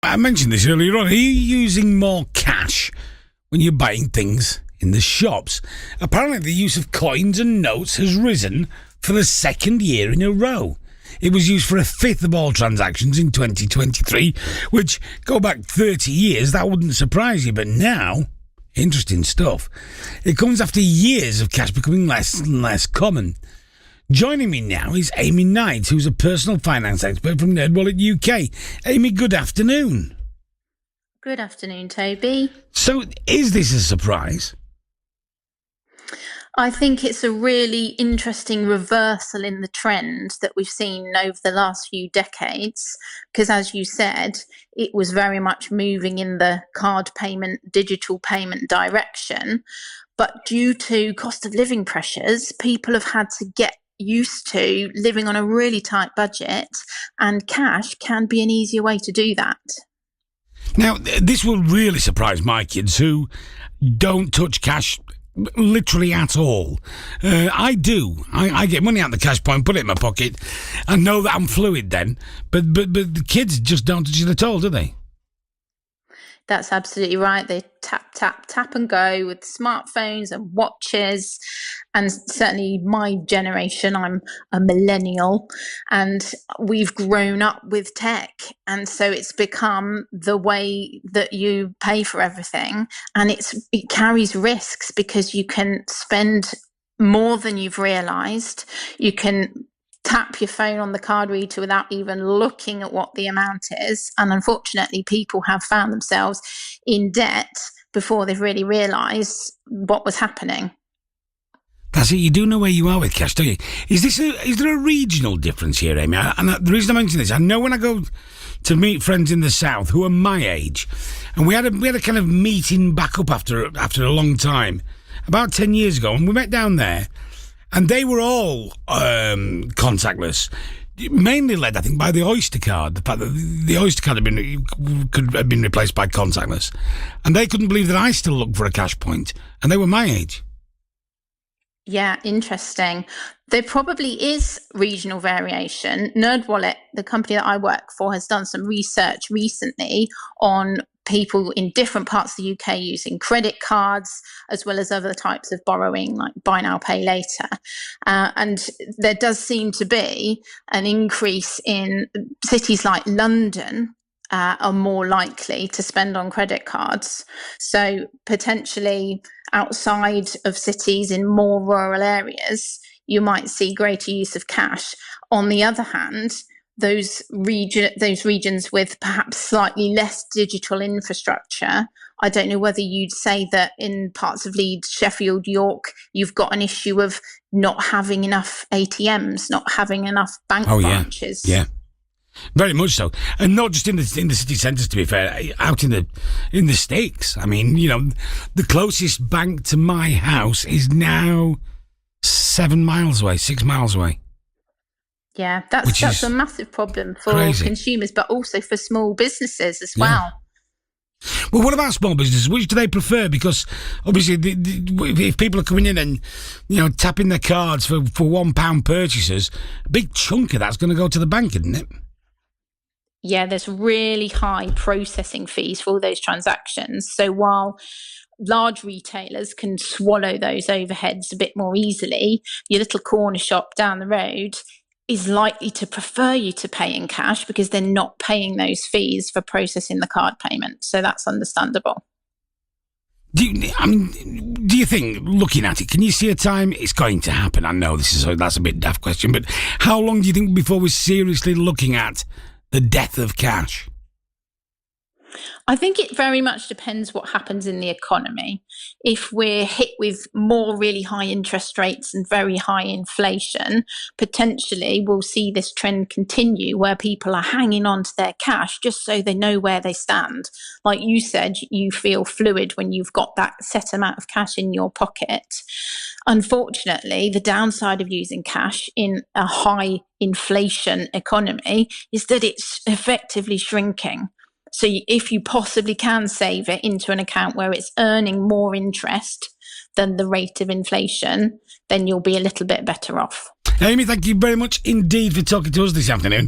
I mentioned this earlier on. Are you using more cash when you're buying things in the shops? Apparently the use of coins and notes has risen for the second year in a row. It was used for a fifth of all transactions in 2023, which, go back 30 years, that wouldn't surprise you. But now, interesting stuff, it comes after years of cash becoming less and less common. Joining me now is Amy Knight, who's a personal finance expert from NerdWallet UK. Amy, good afternoon. Good afternoon, Toby. So, is this a surprise? I think it's a really interesting reversal in the trend that we've seen over the last few decades, because as you said, it was very much moving in the card payment, digital payment direction. But due to cost of living pressures, people have had to get used to living on a really tight budget, and cash can be an easier way to do that. Now, this will really surprise my kids who don't touch cash literally at all. I do. I get money out of the cash point, put it in my pocket, and know that I'm fluid then. But the kids just don't touch it at all, do they? That's absolutely right. They tap and go with smartphones and watches. And certainly my generation, I'm a millennial, and we've grown up with tech. And so it's become the way that you pay for everything. And it carries risks because you can spend more than you've realized. You can tap your phone on the card reader without even looking at what the amount is. And unfortunately, people have found themselves in debt before they've really realised what was happening. That's it. You do know where you are with cash, don't you? Is there a regional difference here, Amy? And the reason I mention this, I know when I go to meet friends in the south who are my age, and we had a kind of meeting back up after a long time, about 10 years ago, and we met down there. And they were all contactless, mainly led, I think, by the Oyster card. The fact that the Oyster card could have been replaced by contactless. And they couldn't believe that I still looked for a cash point. And they were my age. Yeah, interesting. There probably is regional variation. NerdWallet, the company that I work for, has done some research recently on people in different parts of the UK using credit cards, as well as other types of borrowing, like buy now, pay later. And there does seem to be an increase in cities like London are more likely to spend on credit cards. So potentially outside of cities in more rural areas, you might see greater use of cash. On the other hand, those regions with perhaps slightly less digital infrastructure, I don't know whether you'd say that in parts of Leeds, Sheffield, York, you've got an issue of not having enough ATMs, not having enough bank branches. Yeah. Very much so, and not just in the city centres. To be fair, out in the sticks. I mean, you know, the closest bank to my house is now 7 miles away, 6 miles away. Yeah, that's a massive problem for consumers, but also for small businesses as well. Well, what about small businesses? Which do they prefer? Because obviously, if people are coming in and, you know, tapping their cards for £1 purchases, a big chunk of that's going to go to the bank, isn't it? Yeah, there's really high processing fees for all those transactions. So while large retailers can swallow those overheads a bit more easily, your little corner shop down the road is likely to prefer you to pay in cash because they're not paying those fees for processing the card payment. So that's understandable. Do you think, looking at it, can you see a time it's going to happen? I know that's a bit daft question, but how long do you think before we're seriously looking at the death of cash? I think it very much depends what happens in the economy. If we're hit with more really high interest rates and very high inflation, potentially we'll see this trend continue where people are hanging on to their cash just so they know where they stand. Like you said, you feel fluid when you've got that set amount of cash in your pocket. Unfortunately, the downside of using cash in a high inflation economy is that it's effectively shrinking. So if you possibly can save it into an account where it's earning more interest than the rate of inflation, then you'll be a little bit better off. Amy, thank you very much indeed for talking to us this afternoon.